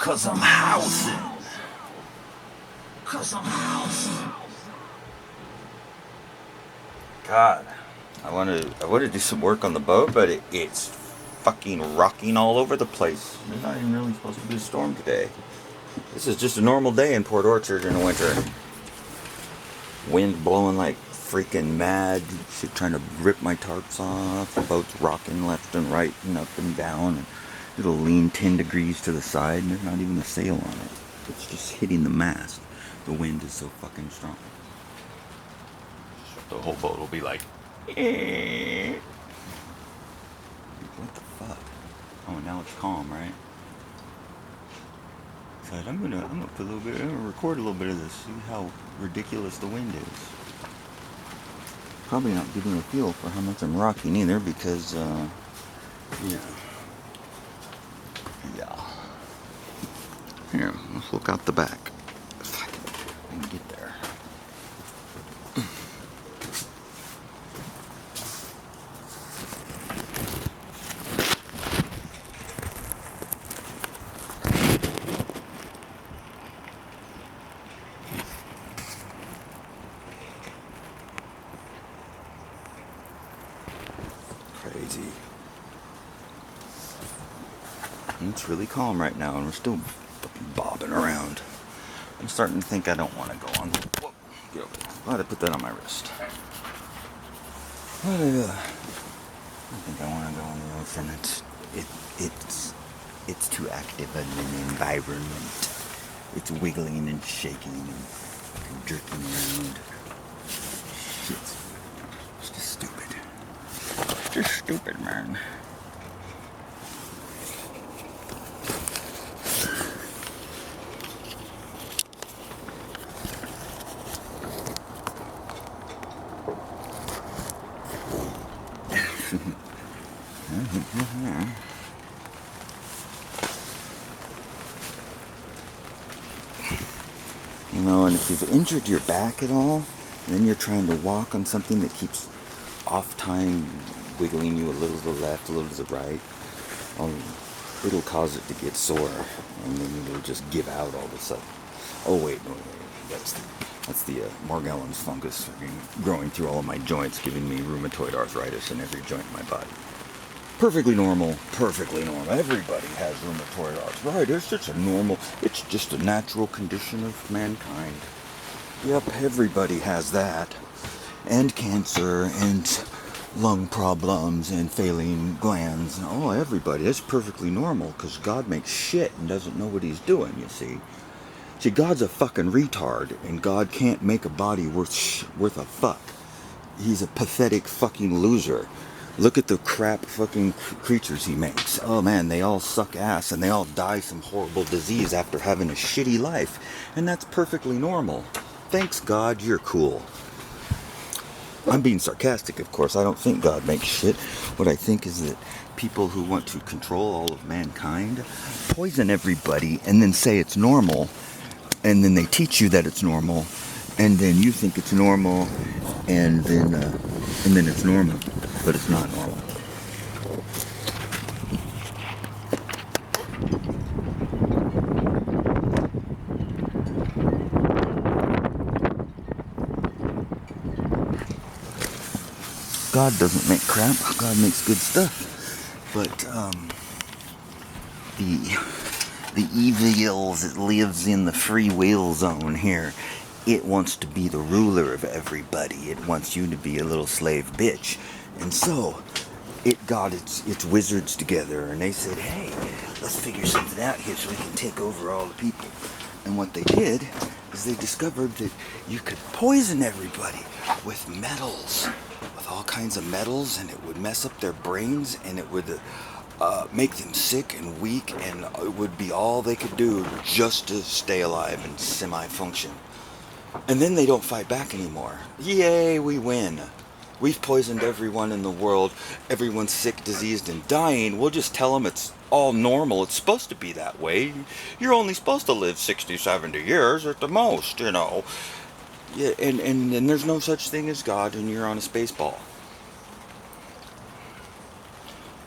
Cause I'm housing. Cause I'm housing. God, I want to do some work on the boat, but it's fucking rocking all over the place. There's not even really supposed to be a storm today. This is just a normal day in Port Orchard in the winter. Wind blowing like freaking mad. Shit, trying to rip my tarps off. The boat's rocking left and right and up and down. And it'll lean 10 degrees to the side, and there's not even a sail on it. It's just hitting the mast. The wind is so fucking strong. The whole boat will be like, eh. What the fuck? Oh, now it's calm, right? So I'm gonna put a little bit, I'm gonna record a little bit of this, see how ridiculous the wind is. Probably not giving a feel for how much I'm rocking either, because yeah. Here, let's look out the back. If I can get there. Crazy. It's really calm right now, and we're still bobbing around. I'm starting to think I don't want to go on. Whoa, get over there. Why'd I put that on my wrist? I think I want to go on the ocean. It's too active an environment. It's wiggling and shaking and jerking around. Shit. It's just stupid. It's just stupid, man. You know, and if you've injured your back at all, and then you're trying to walk on something that keeps off time wiggling you a little to the left, a little to the right, it'll cause it to get sore, and then it'll just give out all of a sudden. Oh wait, no, that's the Morgellons fungus growing through all of my joints, giving me rheumatoid arthritis in every joint in my body. Perfectly normal, perfectly normal. Everybody has rheumatoid arthritis. It's just a natural condition of mankind. Yep, everybody has that. And cancer, and lung problems, and failing glands. Oh, everybody. That's perfectly normal, because God makes shit and doesn't know what he's doing, you see. See, God's a fucking retard, and God can't make a body worth a fuck. He's a pathetic fucking loser. Look at the crap fucking creatures he makes. Oh man, they all suck ass and they all die some horrible disease after having a shitty life. And that's perfectly normal. Thanks God, you're cool. I'm being sarcastic, of course. I don't think God makes shit. What I think is that people who want to control all of mankind poison everybody and then say it's normal. And then they teach you that it's normal. And then you think it's normal. And then it's normal. But it's not normal. God doesn't make crap. God makes good stuff. But the evil that lives in the free will zone here, it wants to be the ruler of everybody. It wants you to be a little slave bitch. And so, it got its wizards together, and they said, hey, let's figure something out here so we can take over all the people. And what they did is they discovered that you could poison everybody with metals, with all kinds of metals, and it would mess up their brains, and it would make them sick and weak, and it would be all they could do just to stay alive and semi-function. And then they don't fight back anymore. Yay, we win. We've poisoned everyone in the world. Everyone's sick, diseased, and dying. We'll just tell them it's all normal. It's supposed to be that way. You're only supposed to live 60, 70 years at the most, you know. Yeah, and there's no such thing as God, and you're on a space ball.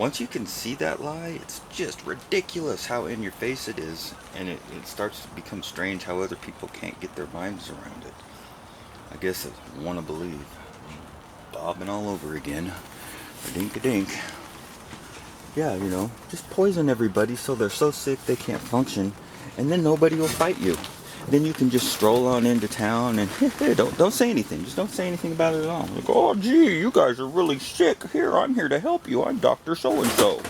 once you can see that lie, it's just ridiculous how in your face it is, and it starts to become strange how other people can't get their minds around it. I guess I want to believe. Bobbing all over again. Dink-a-dink. Yeah, just poison everybody so they're so sick they can't function, and then nobody will fight you. Then you can just stroll on into town and don't say anything. Just don't say anything about it at all. Like, oh gee, you guys are really sick. Here, I'm here to help you. I'm Dr. So-and-so.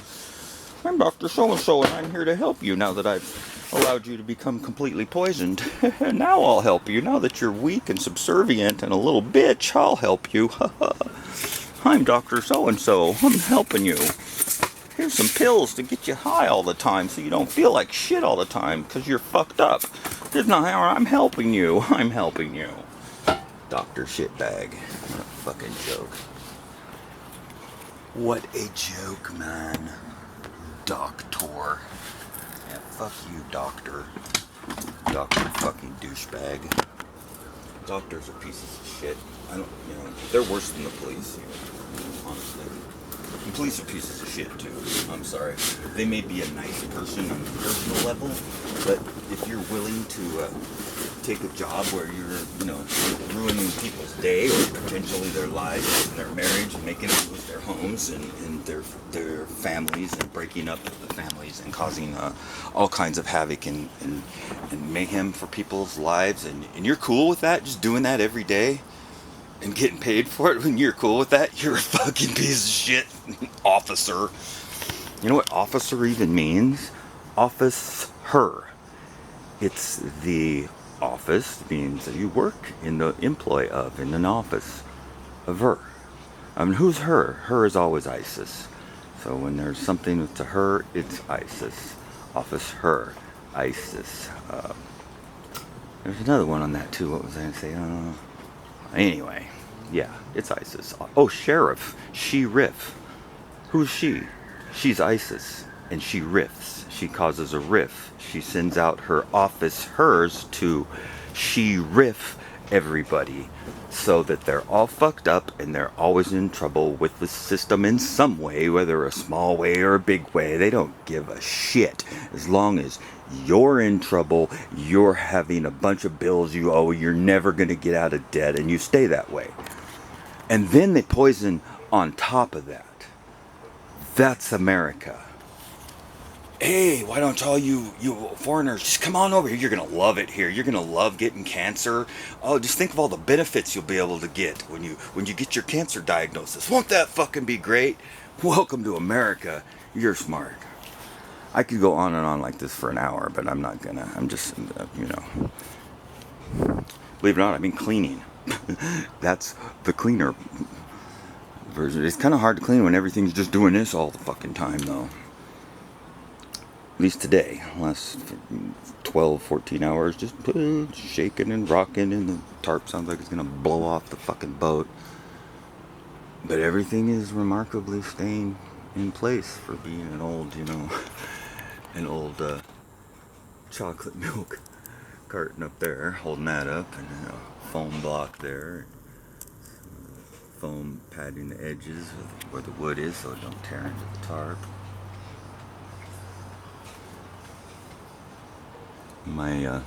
I'm Dr. So-and-so, and I'm here to help you now that I've allowed you to become completely poisoned. Now I'll help you. Now that you're weak and subservient and a little bitch, I'll help you. I'm Dr. So-and-so. I'm helping you. Here's some pills to get you high all the time so you don't feel like shit all the time because you're fucked up. I'm helping you. I'm helping you. Dr. Shitbag. What a fucking joke. What a joke, man. Doctor. Yeah, fuck you, doctor. Doctor fucking douchebag. Doctors are pieces of shit. They're worse than the police, honestly. And police are pieces of shit too. I'm sorry. They may be a nice person on a personal level, but if you're willing to take a job where you're, ruining people's day or potentially their lives and their marriage and making them lose their homes and their families and breaking up the families and causing all kinds of havoc and mayhem for people's lives, and you're cool with that, just doing that every day and getting paid for it, when you're cool with that, you're a fucking piece of shit officer. You know what officer even means? Office-her. It's the office means that you work in the employ of, in an office of her. I mean, who's her? Her is always ISIS. So when there's something to her, it's ISIS. Office her. ISIS. There's another one on that too. What was I going to say? Anyway, yeah, it's ISIS. Oh, sheriff. She-riff. Who's she? She's ISIS. And she riffs. She causes a riff. She sends out her office hers to she-riff everybody so that they're all fucked up and they're always in trouble with the system in some way, whether a small way or a big way. They don't give a shit. As long as you're in trouble, you're having a bunch of bills you owe, you're never going to get out of debt, and you stay that way. And then they poison on top of that. That's America. Hey, why don't all you foreigners just come on over here? You're going to love it here. You're going to love getting cancer. Oh, just think of all the benefits you'll be able to get when you get your cancer diagnosis. Won't that fucking be great? Welcome to America. You're smart. I could go on and on like this for an hour, but I'm not gonna. I'm just, believe it or not, I mean cleaning. That's the cleaner version. It's kind of hard to clean when everything's just doing this all the fucking time, though. At least today, last 12, 14 hours, just shaking and rocking, and the tarp sounds like it's gonna blow off the fucking boat. But everything is remarkably staying in place for being an old, an old chocolate milk carton up there, holding that up, and then a foam block there, foam padding the edges where the wood is so it don't tear into the tarp. My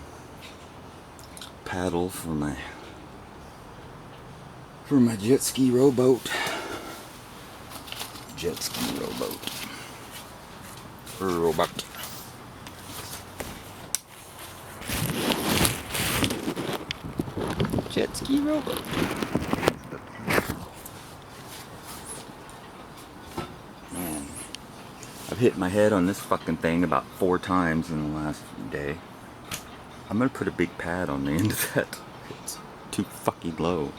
paddle for my jet ski rowboat. Jet ski rowboat. Rowboat. Jet ski rowboat. Man, I've hit my head on this fucking thing about 4 times in the last day. I'm gonna put a big pad on the end of that. It's too fucking low.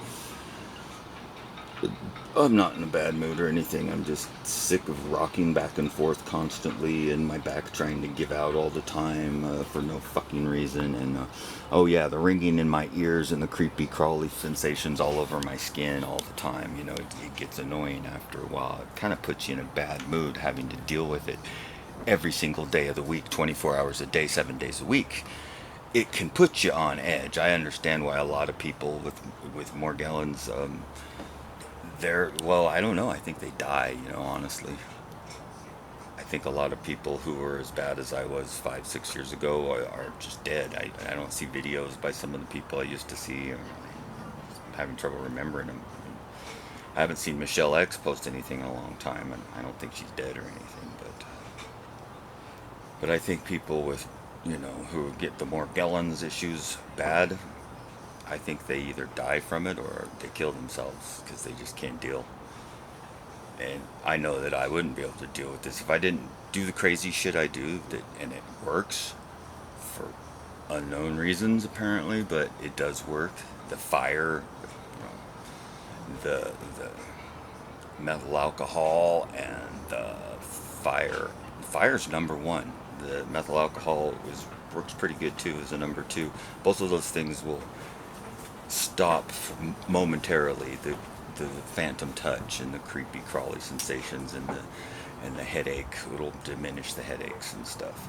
I'm not in a bad mood or anything. I'm just sick of rocking back and forth constantly and my back trying to give out all the time for no fucking reason. And oh yeah, the ringing in my ears and the creepy crawly sensations all over my skin all the time. It gets annoying after a while. It kind of puts you in a bad mood having to deal with it every single day of the week, 24 hours a day, 7 days a week. It can put you on edge. I understand why a lot of people with Morgellons, I don't know, I think they die, honestly. think a lot of people who were as bad as I was 5, 6 years ago are just dead. I don't see videos by some of the people I used to see. I'm having trouble remembering them. I haven't seen Michelle X post anything in a long time, and I don't think she's dead or anything. But I think people with, who get the Morgellons issues bad, I think they either die from it or they kill themselves because they just can't deal. And I know that I wouldn't be able to deal with this if I didn't do the crazy shit I do, and it works for unknown reasons apparently, but it does work. The fire, the methyl alcohol, and the fire. Fire's number one. The methyl alcohol works pretty good too as a number two. Both of those things will stop momentarily the phantom touch and the creepy crawly sensations and the headache. It'll diminish the headaches and stuff.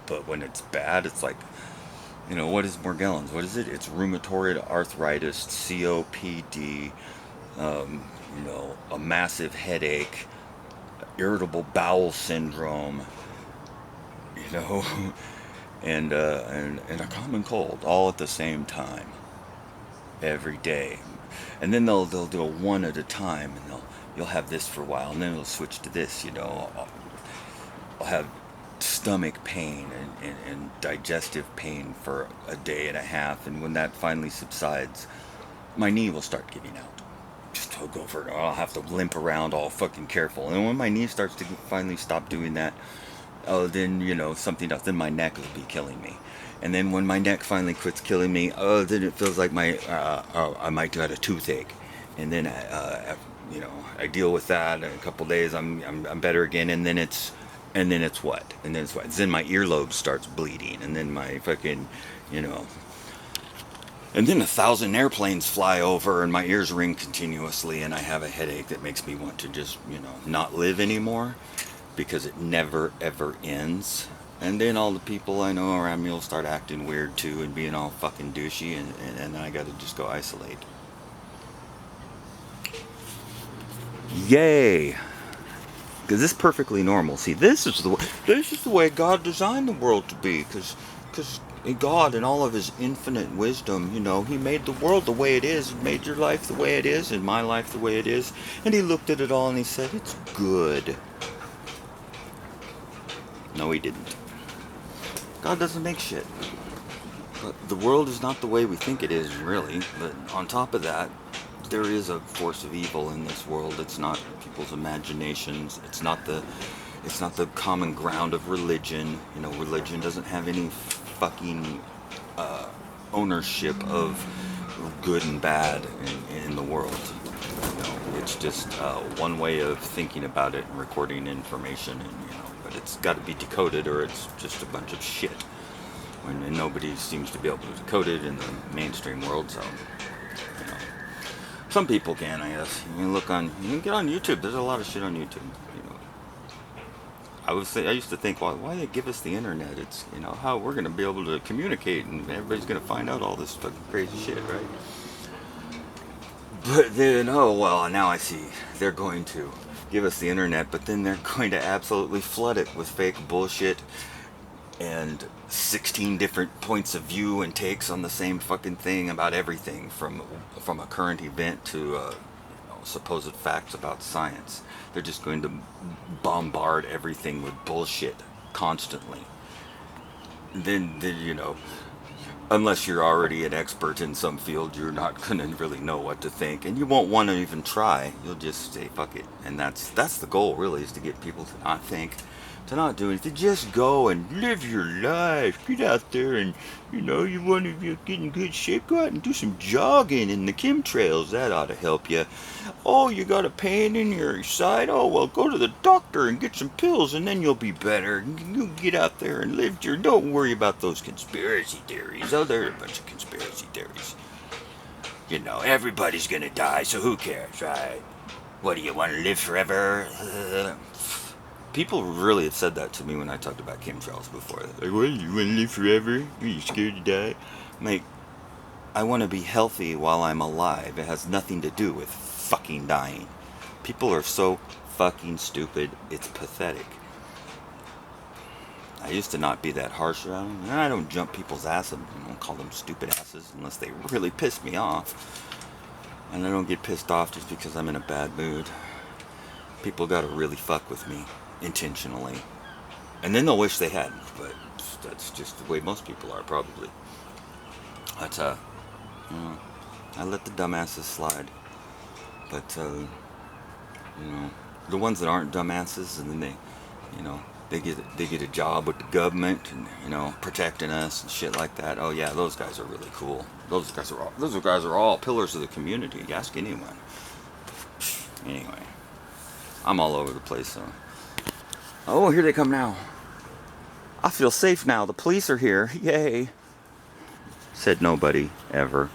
But when it's bad, it's like, what is Morgellons? What is it? It's rheumatoid arthritis, COPD, a massive headache, irritable bowel syndrome, and a common cold all at the same time every day. And then they'll do it one at a time, and you'll have this for a while, and then it'll switch to this. I'll have stomach pain and digestive pain for a day and a half, and when that finally subsides, my knee will start giving out. Just I'll go for it. I'll have to limp around all fucking careful, and when my knee starts to finally stop doing that, then something else. Then my neck will be killing me. And then when my neck finally quits killing me, then it feels like I might get a toothache, and then I deal with that. In a couple days, I'm better again, and then it's what? And then it's what? Then my earlobe starts bleeding, and then my fucking, and then 1,000 airplanes fly over, and my ears ring continuously, and I have a headache that makes me want to just not live anymore, because it never ever ends. And then all the people I know around me will start acting weird too and being all fucking douchey, and I gotta just go isolate. Yay! Because this is perfectly normal. See, this is the way God designed the world to be. Because God, in all of His infinite wisdom, He made the world the way it is, He made your life the way it is, and my life the way it is, and He looked at it all and He said, it's good. No, He didn't. God doesn't make shit. But the world is not the way we think it is, really. But on top of that, there is a force of evil in this world. It's not people's imaginations. It's not the common ground of religion. Religion doesn't have any fucking ownership of good and bad in the world. It's just one way of thinking about it and recording information, but it's got to be decoded, or it's just a bunch of shit. And nobody seems to be able to decode it in the mainstream world, so some people can, I guess. You can get on YouTube. There's a lot of shit on YouTube. I used to think, why they give us the internet? It's how we're gonna be able to communicate, and everybody's gonna find out all this fucking crazy shit, right? But then, now I see they're going to give us the internet, but then they're going to absolutely flood it with fake bullshit and 16 different points of view and takes on the same fucking thing about everything, from a current event to supposed facts about science. They're just going to bombard everything with bullshit constantly. Then unless you're already an expert in some field, you're not going to really know what to think, and you won't want to even try. You'll just say fuck it. And that's the goal, really, is to get people to not think, to not do anything, just go and live your life. Get out there, and you want to get in good shape, go out and do some jogging in the chemtrails. That ought to help you. Oh, you got a pain in your side? Oh, well, go to the doctor and get some pills, and then you'll be better. You get out there and live don't worry about those conspiracy theories. Oh, there are a bunch of conspiracy theories. Everybody's gonna die, so who cares, right? What, do you want to live forever? People really have said that to me when I talked about chemtrails before. Like, what, you want to live forever? Are you scared to die? Like, I want to be healthy while I'm alive. It has nothing to do with fucking dying. People are so fucking stupid, it's pathetic. I used to not be that harsh around them. I don't jump people's asses, call them stupid asses unless they really piss me off. And I don't get pissed off just because I'm in a bad mood. People gotta really fuck with me intentionally. And then they'll wish they hadn't, but that's just the way most people are, probably. But, you know, I let the dumbasses slide. But, the ones that aren't dumbasses, and then they get a job with the government, and protecting us and shit like that. Oh yeah, those guys are really cool. Those guys are all pillars of the community. Ask anyone. Anyway, I'm all over the place. So, oh, here they come now. I feel safe now. The police are here. Yay. Said nobody ever.